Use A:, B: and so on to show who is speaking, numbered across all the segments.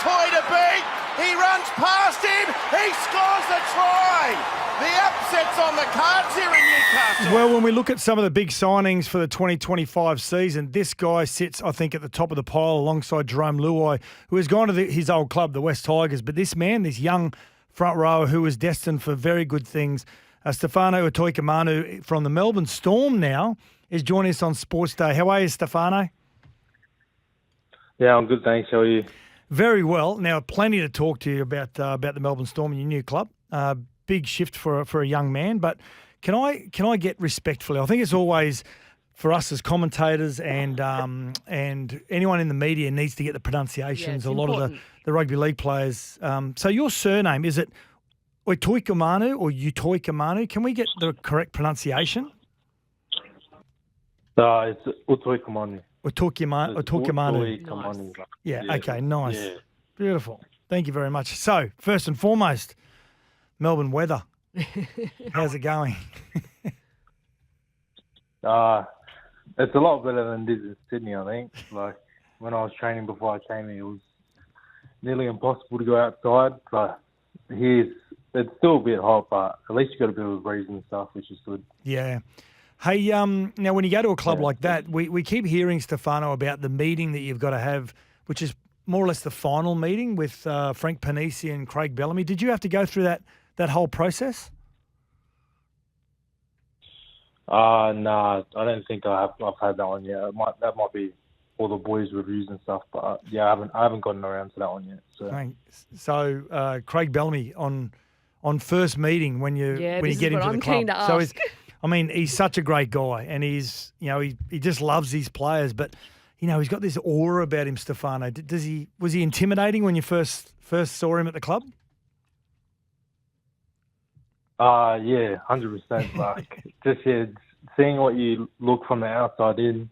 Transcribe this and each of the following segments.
A: Utoi to beat. He runs past him. He scores the try. The upset's on the cards here in Newcastle.
B: Well, when we look at some of the big signings for the 2025 season, this guy sits, I think, at the top of the pile alongside Jerome Luai, who has gone to his old club, the West Tigers. But this man, this young front rower who is destined for very good things, Stefano Utoikamanu from the Melbourne Storm now, is joining us on Sportsday. How are you, Stefano?
C: Yeah, I'm good, thanks. How are you?
B: Very well. Now, plenty to talk to you about the Melbourne Storm and your new club. Big shift for a young man, but can I get respectfully? I think it's always for us as commentators and anyone in the media needs to get the pronunciations.
D: Yeah,
B: a lot of the rugby league players. So your surname, is it Utoikamanu or Utoikamanu? Can we get the correct pronunciation?
C: It's Utoikamanu.
B: Utoikamanu. Yeah, okay, nice. Yeah. Beautiful. Thank you very much. So, first and foremost, Melbourne weather. How's it going?
C: It's a lot better than it is in Sydney, I think. Like, when I was training before I came here, it was nearly impossible to go outside. But it's still a bit hot, but at least you got a bit of a breeze and stuff, which is good.
B: Yeah. Hey, now when you go to a club like that, we keep hearing, Stefano, about the meeting that you've got to have, which is more or less the final meeting with Frank Panisi and Craig Bellamy. Did you have to go through that whole process?
C: Nah, I don't think I've had that one yet. That might be all the boys' reviews and stuff, but yeah, I haven't gotten around to that one yet.
B: So Craig Bellamy on first meeting when you get into the club. So he's such a great guy, and he's he just loves his players, but he's got this aura about him, Stefano. Was he intimidating when you first saw him at the club?
C: Yeah, 100%. Like, seeing what you look from the outside in,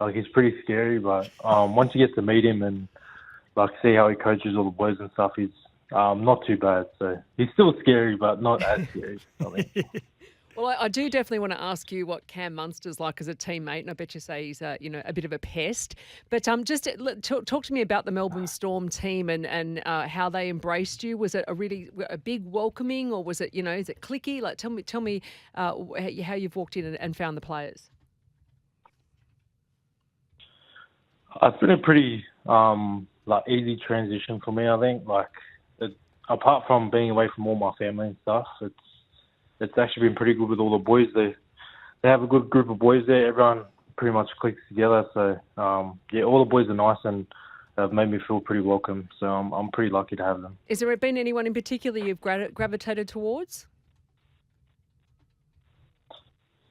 C: like, he's pretty scary. But once you get to meet him and like see how he coaches all the boys and stuff, he's not too bad. So he's still scary, but not as scary. I think.
D: Well, I do definitely want to ask you what Cam Munster's like as a teammate, and I bet you say he's a bit of a pest. But just talk to me about the Melbourne Storm team and how they embraced you. Was it a big welcoming, or was it is it cliquey? Like tell me how you've walked in and found the players.
C: It's been a pretty easy transition for me. I think apart from being away from all my family and stuff, it's actually been pretty good with all the boys. They have a good group of boys there. Everyone pretty much clicks together. So, all the boys are nice and have made me feel pretty welcome. So I'm pretty lucky to have them.
D: Has there been anyone in particular you've gravitated towards?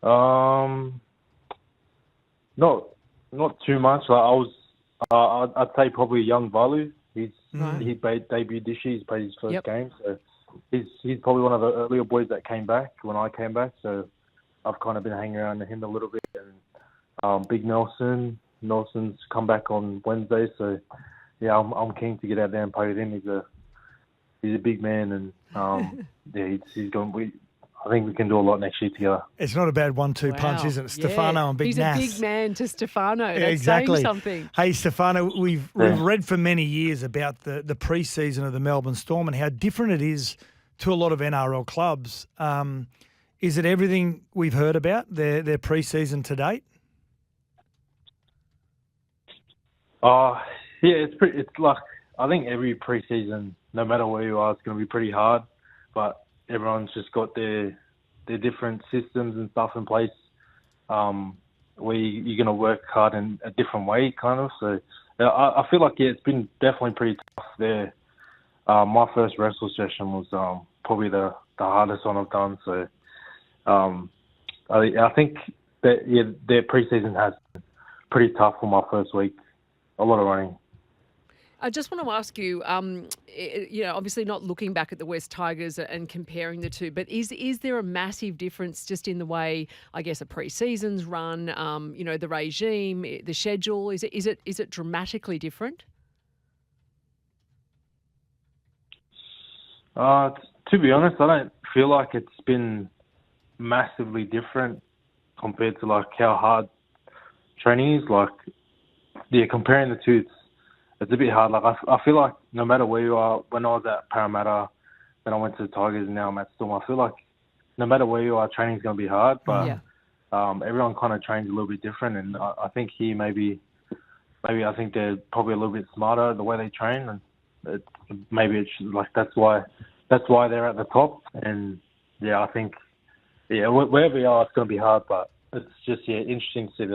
C: Not too much. I'd say probably young Valu. He debuted this year. He's played his first game. So he's probably one of the earlier boys that came back when I came back. So I've kind of been hanging around him a little bit. And Big Nelson's come back on Wednesday. So yeah, I'm keen to get out there and play with him. He's a big man, and he's going. I think we can do a lot next year together.
B: It's not a bad 1-2 punch, is it? Stefano and Big Nas.
D: He's a big man to Stefano. That's
B: exactly.
D: saying something. Hey,
B: Stefano, we've read for many years about the pre-season of the Melbourne Storm and how different it is to a lot of NRL clubs. Is it everything we've heard about, their pre-season to date?
C: It's like, I think every pre-season, no matter where you are, it's going to be pretty hard. But everyone's just got their different systems and stuff in place where you're going to work hard in a different way, kind of. So I feel like, it's been definitely pretty tough there. My first Wrestle session was probably the hardest one I've done. So I think that, their pre-season has been pretty tough for my first week. A lot of running.
D: I just want to ask you, obviously not looking back at the West Tigers and comparing the two, but is there a massive difference just in the way, I guess, a pre-season's run, the regime, the schedule? Is it dramatically different?
C: To be honest, I don't feel like it's been massively different compared to like how hard training is. Like, comparing the two, it's a bit hard. Like I feel like no matter where you are, when I was at Parramatta, then I went to the Tigers, and now I'm at Storm. I feel like no matter where you are, training's going to be hard, but everyone kind of trains a little bit different, and I think here maybe I think they're probably a little bit smarter the way they train, and maybe it's like that's why they're at the top. And I think wherever you are, it's going to be hard, but it's just interesting to see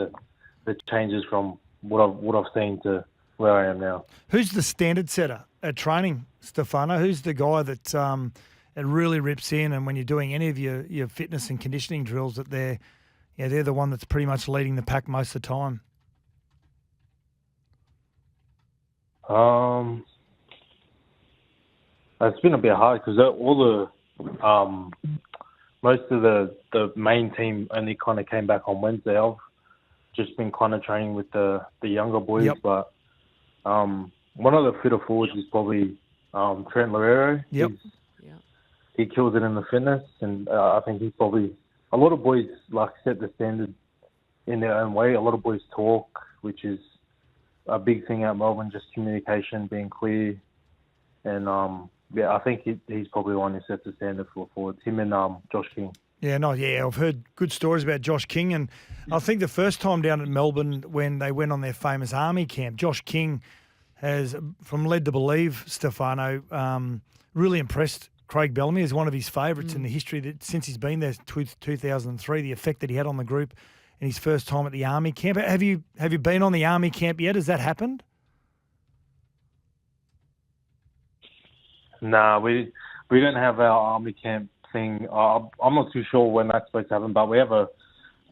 C: the changes from what I've seen to where I am now.
B: Who's the standard setter at training, Stefano? Who's the guy that it really rips in, and when you're doing any of your fitness and conditioning drills, that they're the one that's pretty much leading the pack most of the time?
C: It's been a bit hard because all the most of the main team only kind of came back on Wednesday. I've just been kind of training with the younger boys, but one of the fitter forwards is probably Trent Lorero.
B: Yep.
C: He kills it in the fitness, and I think he's probably a lot of boys like set the standard in their own way. A lot of boys talk, which is a big thing at Melbourne, just communication, being clear, and I think he's probably the one who sets the standard for forwards. Him and Josh King.
B: I've heard good stories about Josh King, and I think the first time down at Melbourne when they went on their famous army camp, Josh King has, from led to believe, Stefano, really impressed Craig Bellamy as one of his favourites in the history that since he's been there 2003, the effect that he had on the group in his first time at the army camp. Have you been on the army camp yet? Has that happened?
C: Nah, we don't have our army camp thing. I'm not too sure when that's supposed to happen, but we have a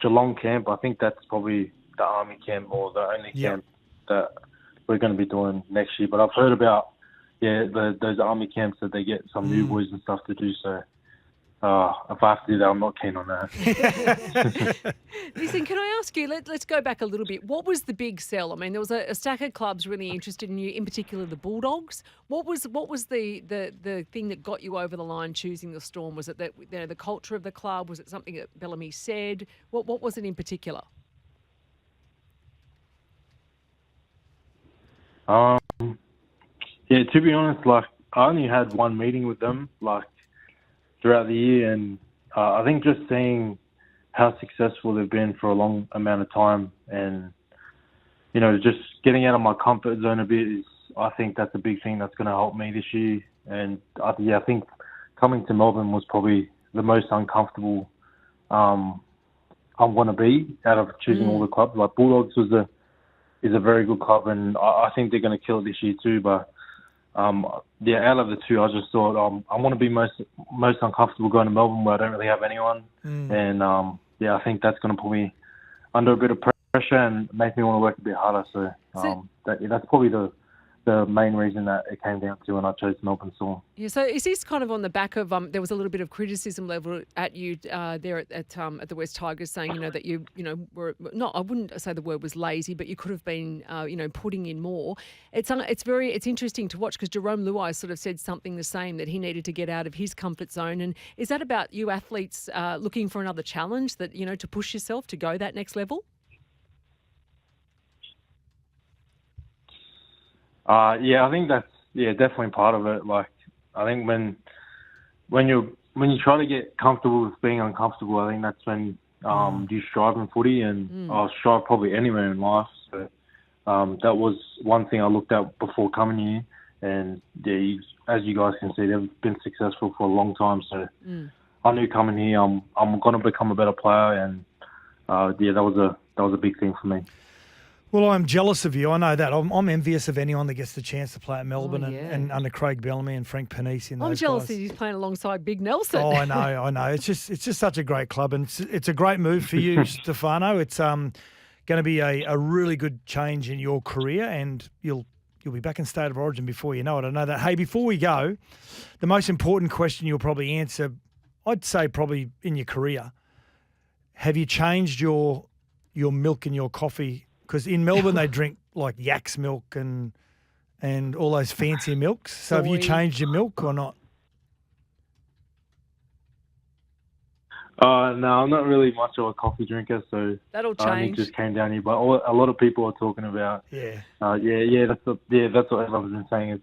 C: Geelong camp. I think that's probably the army camp or the only camp that we're going to be doing next year. But I've heard about those army camps that they get some new boys and stuff to do. So if I have to do that, I'm not keen on that.
D: Listen, can I ask you, let's go back a little bit. What was the big sell? I mean, there was a stack of clubs really interested in you, in particular the Bulldogs. What was the thing that got you over the line choosing the Storm? Was it that the culture of the club? Was it something that Bellamy said? What was it in particular?
C: To be honest, like I only had one meeting with them, like throughout the year, and I think just seeing how successful they've been for a long amount of time, and just getting out of my comfort zone a bit I think that's a big thing that's going to help me this year. And I think coming to Melbourne was probably the most uncomfortable I'm going to be out of choosing all the clubs. Like Bulldogs is a very good club, and I think they're going to kill it this year too. But out of the two, I just thought I want to be most uncomfortable going to Melbourne where I don't really have anyone, and I think that's going to put me under a bit of pressure and make me want to work a bit harder. So that's probably the main reason that it came down to when I chose Melbourne Storm.
D: Yeah. So is this kind of on the back of there was a little bit of criticism level at you there at the West Tigers, saying that you were not, I wouldn't say the word was lazy, but you could have been putting in more. It's interesting to watch because Jerome Luai sort of said something the same, that he needed to get out of his comfort zone. And is that about you athletes looking for another challenge, that to push yourself to go that next level?
C: I think that's definitely part of it. Like I think when you try to get comfortable with being uncomfortable, I think that's when you strive in footy, and I'll strive probably anywhere in life. So that was one thing I looked at before coming here, and as you guys can see, they've been successful for a long time. So I knew coming here, I'm going to become a better player, and that was a big thing for me.
B: Well, I'm jealous of you. I know that. I'm envious of anyone that gets the chance to play at Melbourne and under Craig Bellamy and Frank Panisi.
D: I'm jealous that he's playing alongside Big Nelson.
B: Oh, I know. It's just such a great club, and it's a great move for you, Stefano. It's going to be a really good change in your career, and you'll be back in State of Origin before you know it. I know that. Hey, before we go, the most important question you'll probably answer, I'd say probably in your career, have you changed your milk in your coffee? Because in Melbourne they drink like yak's milk and all those fancy milks. So have you changed your milk or not?
C: No, I'm not really much of a coffee drinker, so
D: That'll
C: it
D: change.
C: just came down here. But a lot of people are talking about,
B: Yeah.
C: that's what everyone's been saying.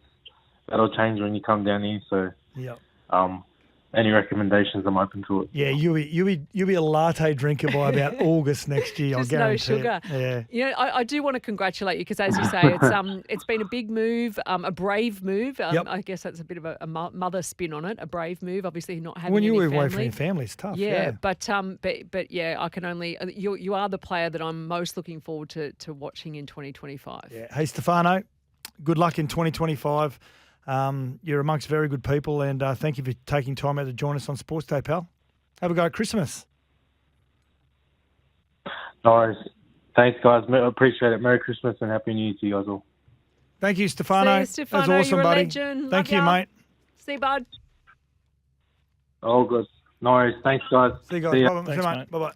C: That'll change when you come down here. So,
B: Yep.
C: Any recommendations, I'm open to it.
B: Yeah, you'll be a latte drinker by about August next year.
D: Just
B: I'll
D: no
B: guarantee
D: sugar.
B: it. Yeah.
D: You know, I do want to congratulate you because, as you say, it's been a big move, a brave move.
B: Yep.
D: I guess that's a bit of a mother spin on it. A brave move, obviously not having
B: When you
D: any
B: move away from
D: family.
B: your family, it's tough.
D: Yeah, but yeah, I can only you are the player that I'm most looking forward to watching in 2025.
B: Yeah. Hey, Stefano, good luck in 2025. You're amongst very good people, and thank you for taking time out to join us on Sports Day, pal. Have a go at Christmas.
C: No worries. Thanks, guys. I appreciate it. Merry Christmas and Happy New Year to you guys all.
B: Thank you, Stefano.
D: See you, Stefano.
B: That was awesome,
D: You're a
B: buddy.
D: legend.
B: Thank
D: Love
B: you,
D: ya.
B: mate.
D: See you, bud.
C: All good. No worries. Thanks, guys.
B: See you guys.
C: See ya.
B: Bye-bye.
E: Thanks,
B: See you,
E: mate.
B: Bye-bye.